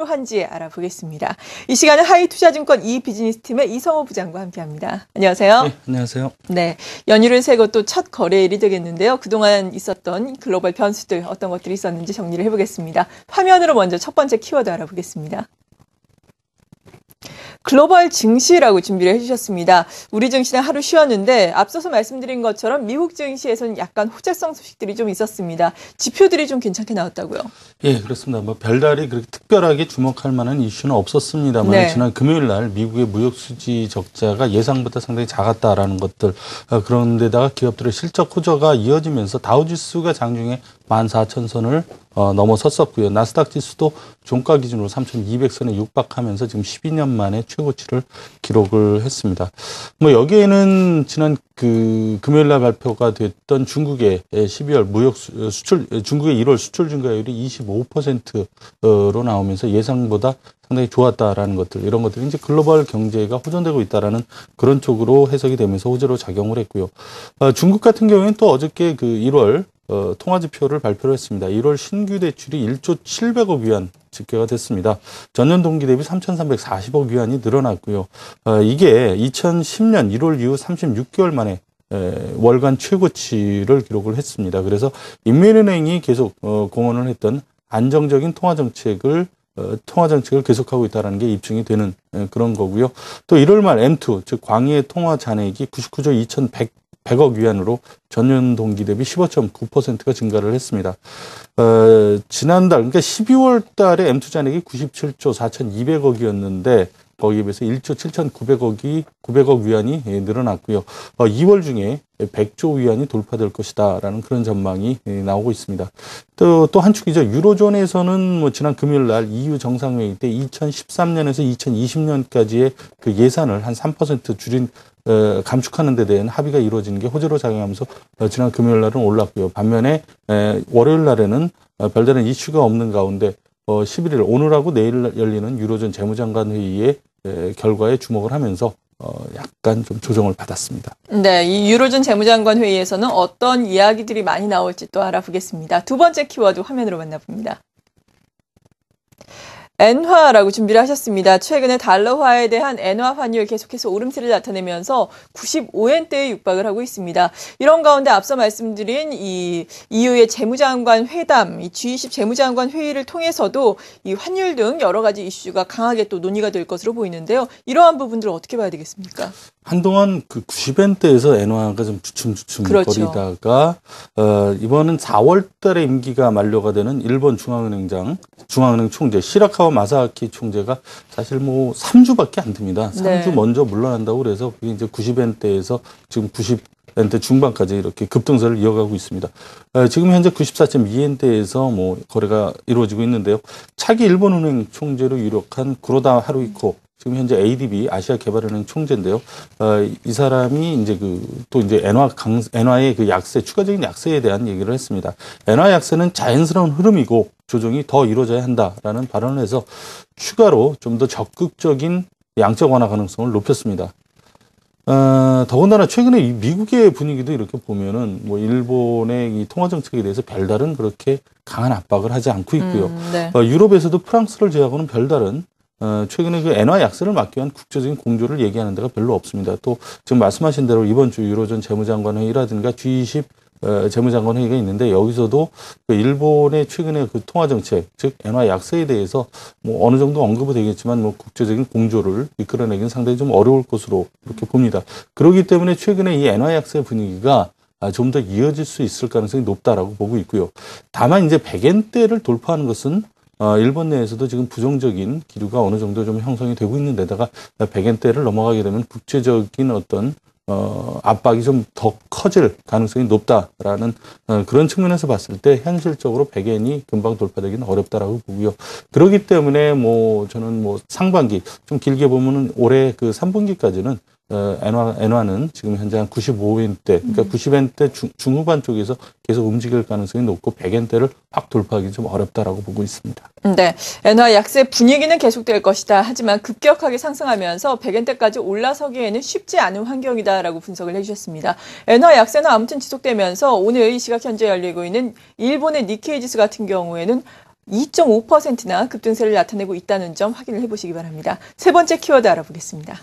한지 알아보겠습니다. 이 시간은 하이투자증권 이비즈니스팀의 이성호 부장과 함께합니다. 안녕하세요. 네, 안녕하세요. 네, 연휴를 새고 또 첫 거래일이 되겠는데요. 그동안 있었던 글로벌 변수들 어떤 것들이 있었는지 정리를 해보겠습니다. 화면으로 먼저 첫 번째 키워드 알아보겠습니다. 글로벌 증시라고 준비를 해주셨습니다. 우리 증시는 하루 쉬었는데 앞서서 말씀드린 것처럼 미국 증시에서는 약간 호재성 소식들이 좀 있었습니다. 지표들이 좀 괜찮게 나왔다고요? 예, 그렇습니다. 뭐 별다리 그렇게 특별하게 주목할 만한 이슈는 없었습니다만 네. 지난 금요일 날 미국의 무역 수지 적자가 예상보다 상당히 작았다라는 것들, 그런데다가 기업들의 실적 호조가 이어지면서 다우지수가 장중에 14,000선을 넘어섰었고요. 나스닥 지수도 종가 기준으로 3,200선에 육박하면서 지금 12년 만에 최고치를 기록을 했습니다. 뭐 여기에는 지난 그 금요일 날 발표가 됐던 중국의 12월 무역 수출, 중국의 1월 수출 증가율이 25%로 나오면서 예상보다 상당히 좋았다라는 것들, 이런 것들이 이제 글로벌 경제가 호전되고 있다라는 그런 쪽으로 해석이 되면서 호재로 작용을 했고요. 중국 같은 경우에는 또 어저께 그 1월 통화지표를 발표를 했습니다. 1월 신규 대출이 1조 700억 위안 집계가 됐습니다. 전년 동기 대비 3,340억 위안이 늘어났고요. 이게 2010년 1월 이후 36개월 만에 월간 최고치를 기록을 했습니다. 그래서 인민은행이 계속 공언을 했던 안정적인 통화 정책을 계속하고 있다는 게 입증이 되는 그런 거고요. 또 1월 말 M2, 즉 광의 통화 잔액이 99조 2,100억 위안으로 전년 동기 대비 15.9%가 증가를 했습니다. 지난달, 그러니까 12월 달에 M2 잔액이 97조 4,200억이었는데 거기에 비해서 1조 7,900억 위안이 늘어났고요. 2월 중에 100조 위안이 돌파될 것이다라는 그런 전망이 나오고 있습니다. 또 한 축이죠. 유로존에서는 뭐 지난 금요일 날 EU 정상회의 때 2013년에서 2020년까지의 그 예산을 한 3% 줄인 감축하는 데 대한 합의가 이루어지는 게 호재로 작용하면서 지난 금요일 날은 올랐고요. 반면에 월요일 날에는 별다른 이슈가 없는 가운데 11일 오늘하고 내일 열리는 유로존 재무장관 회의의 결과에 주목을 하면서 약간 좀 조정을 받았습니다. 네, 이 유로존 재무장관 회의에서는 어떤 이야기들이 많이 나올지 또 알아보겠습니다. 두 번째 키워드 화면으로 만나봅니다. 엔화라고 준비를 하셨습니다. 최근에 달러화에 대한 엔화 환율 계속해서 오름세를 나타내면서 95엔대에 육박을 하고 있습니다. 이런 가운데 앞서 말씀드린 이 EU의 재무장관 회담, 이 G20 재무장관 회의를 통해서도 이 환율 등 여러 가지 이슈가 강하게 또 논의가 될 것으로 보이는데요. 이러한 부분들을 어떻게 봐야 되겠습니까? 한동안 그 90엔대에서 엔화가 좀 주춤주춤 거리다가 이번은 4월 달에 임기가 만료가 되는 일본 중앙은행 총재 시라카와 마사키 총재가 사실 뭐 3주밖에 안 됩니다. 3주 네. 먼저 물러난다고 그래서 그게 이제 90엔대에서 지금 90엔대 중반까지 이렇게 급등세를 이어가고 있습니다. 지금 현재 94.2엔대에서 뭐 거래가 이루어지고 있는데요. 차기 일본은행 총재로 유력한 구로다 하루히코, 지금 현재 ADB 아시아개발은행 총재인데요. 이 사람이 이제 또 이제 엔화의 그 약세, 추가적인 약세에 대한 얘기를 했습니다. 엔화 약세는 자연스러운 흐름이고 조정이 더 이루어져야 한다라는 발언을 해서 추가로 좀 더 적극적인 양적 완화 가능성을 높였습니다. 더군다나 최근에 이 미국의 분위기도 이렇게 보면은 뭐 일본의 이 통화 정책에 대해서 별다른 그렇게 강한 압박을 하지 않고 있고요. 네. 유럽에서도 프랑스를 제외하고는 별다른 최근에 그 엔화 약세를 막기 위한 국제적인 공조를 얘기하는 데가 별로 없습니다. 또 지금 말씀하신 대로 이번 주 유로존 재무장관 회의라든가 G20 재무장관 회의가 있는데 여기서도 그 일본의 최근의 그 통화 정책, 즉 엔화 약세에 대해서 뭐 어느 정도 언급이 되겠지만 뭐 국제적인 공조를 이끌어내기는 상당히 좀 어려울 것으로 이렇게 봅니다. 그렇기 때문에 최근에 이 엔화 약세 분위기가 좀 더 이어질 수 있을 가능성이 높다라고 보고 있고요. 다만 이제 100엔대를 돌파하는 것은 일본 내에서도 지금 부정적인 기류가 어느 정도 좀 형성이 되고 있는 데다가 100엔대를 넘어가게 되면 국제적인 어떤 압박이 좀 더 커질 가능성이 높다라는 그런 측면에서 봤을 때 현실적으로 100엔이 금방 돌파되기는 어렵다라고 보고요. 그렇기 때문에 뭐 저는 뭐 상반기 좀 길게 보면은 올해 그 3분기까지는 엔화는 지금 현재 한 95엔대, 그러니까 90엔대 중후반 쪽에서 계속 움직일 가능성이 높고 100엔대를 확 돌파하기 좀 어렵다라고 보고 있습니다. 네, 엔화 약세 분위기는 계속될 것이다. 하지만 급격하게 상승하면서 100엔대까지 올라서기에는 쉽지 않은 환경이다라고 분석을 해주셨습니다. 엔화 약세는 아무튼 지속되면서 오늘 이 시각 현재 열리고 있는 일본의 니케이 지수 같은 경우에는 2.5%나 급등세를 나타내고 있다는 점 확인을 해보시기 바랍니다. 세 번째 키워드 알아보겠습니다.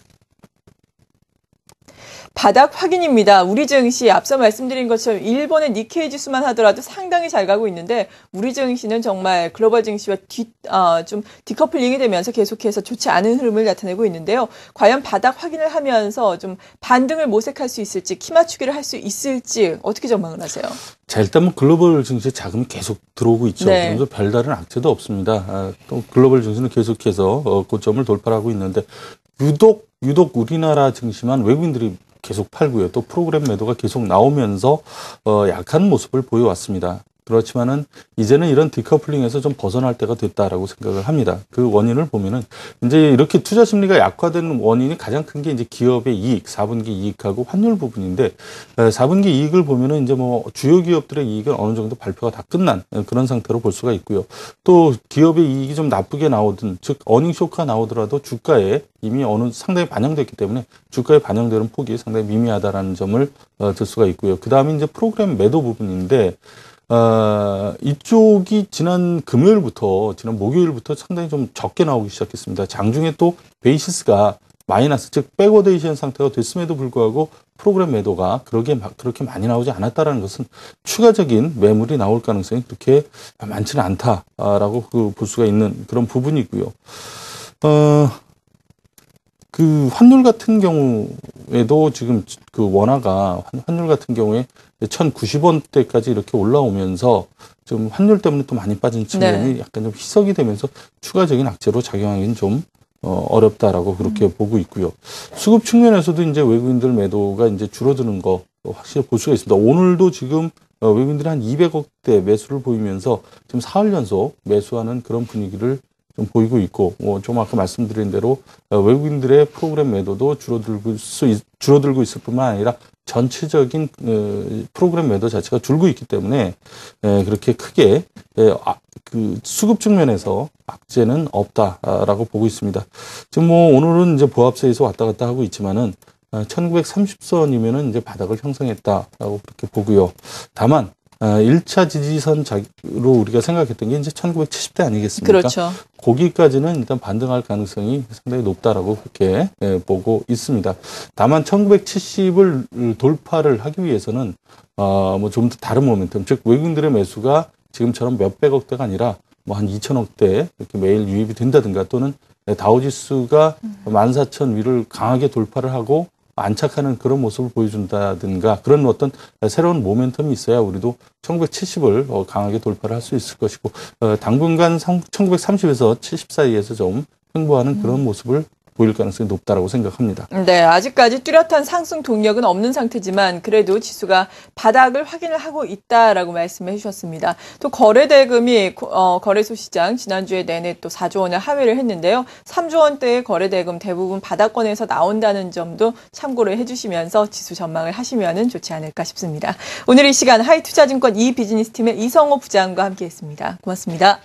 바닥 확인입니다. 우리 증시 앞서 말씀드린 것처럼 일본의 니케이 지수만 하더라도 상당히 잘 가고 있는데 우리 증시는 정말 글로벌 증시와 좀 디커플링이 되면서 계속해서 좋지 않은 흐름을 나타내고 있는데요. 과연 바닥 확인을 하면서 좀 반등을 모색할 수 있을지, 키 맞추기를 할 수 있을지 어떻게 전망을 하세요? 자, 일단 뭐 글로벌 증시에 자금이 계속 들어오고 있죠. 네. 그래서 별다른 악재도 없습니다. 또 글로벌 증시는 계속해서 고점을 돌파하고 있는데 유독 우리나라 증시만 외국인들이 계속 팔고요. 또 프로그램 매도가 계속 나오면서 약한 모습을 보여왔습니다. 그렇지만은 이제는 이런 디커플링에서 좀 벗어날 때가 됐다라고 생각을 합니다. 그 원인을 보면은 이제 이렇게 투자 심리가 약화되는 원인이 가장 큰 게 이제 기업의 이익, 4분기 이익하고 환율 부분인데 4분기 이익을 보면은 이제 뭐 주요 기업들의 이익은 어느 정도 발표가 다 끝난 그런 상태로 볼 수가 있고요. 또 기업의 이익이 좀 나쁘게 나오든 즉 어닝 쇼크가 나오더라도 주가에 이미 상당히 반영됐기 때문에 주가에 반영되는 폭이 상당히 미미하다라는 점을 들 수가 있고요. 그 다음에 이제 프로그램 매도 부분인데 이쪽이 지난 목요일부터 상당히 좀 적게 나오기 시작했습니다. 장중에 또 베이시스가 마이너스, 즉 백워데이션 상태가 됐음에도 불구하고 프로그램 매도가 그렇게 많이 나오지 않았다라는 것은 추가적인 매물이 나올 가능성이 그렇게 많지는 않다라고 볼 수가 있는 그런 부분이고요. 그 환율 같은 경우에도 지금 그 원화가 환율 같은 경우에 1,090원대까지 이렇게 올라오면서 좀 환율 때문에 또 많이 빠진 측면이 약간 좀 희석이 되면서 추가적인 악재로 작용하기는 좀 어렵다라고 그렇게 보고 있고요. 수급 측면에서도 이제 외국인들 매도가 이제 줄어드는 거 확실히 볼 수가 있습니다. 오늘도 지금 외국인들이 한 200억대 매수를 보이면서 지금 사흘 연속 매수하는 그런 분위기를 좀 보이고 있고, 좀 아까 말씀드린 대로 외국인들의 프로그램 매도도 줄어들고 있을 뿐만 아니라 전체적인 프로그램 매도 자체가 줄고 있기 때문에 그렇게 크게 그 수급 측면에서 악재는 없다라고 보고 있습니다. 지금 뭐 오늘은 이제 보합세에서 왔다 갔다 하고 있지만은 1930선이면은 이제 바닥을 형성했다라고 그렇게 보고요. 다만 1차 지지선으로 우리가 생각했던 게 이제 1970대 아니겠습니까? 그렇죠. 거기까지는 일단 반등할 가능성이 상당히 높다라고 그렇게 보고 있습니다. 다만 1970을 돌파를 하기 위해서는 뭐 좀 더 다른 모멘텀, 즉 외국인들의 매수가 지금처럼 몇백억대가 아니라 뭐 한 2천억대 이렇게 매일 유입이 된다든가 또는 다우지수가 14,000 위를 강하게 돌파를 하고 안착하는 그런 모습을 보여준다든가 그런 어떤 새로운 모멘텀이 있어야 우리도 1970을 강하게 돌파를 할 수 있을 것이고 당분간 1930에서 70 사이에서 좀 횡보하는 그런 모습을 보일 가능성이 높다라고 생각합니다. 네, 아직까지 뚜렷한 상승 동력은 없는 상태지만 그래도 지수가 바닥을 확인을 하고 있다라고 말씀해 주셨습니다. 또 거래대금이 거래소 시장 지난주에 내내 또 4조 원을 하회를 했는데요. 3조 원대의 거래대금 대부분 바닥권에서 나온다는 점도 참고를 해주시면서 지수 전망을 하시면 좋지 않을까 싶습니다. 오늘 이 시간 하이투자증권 이비즈니스팀의 이성호 부장과 함께했습니다. 고맙습니다.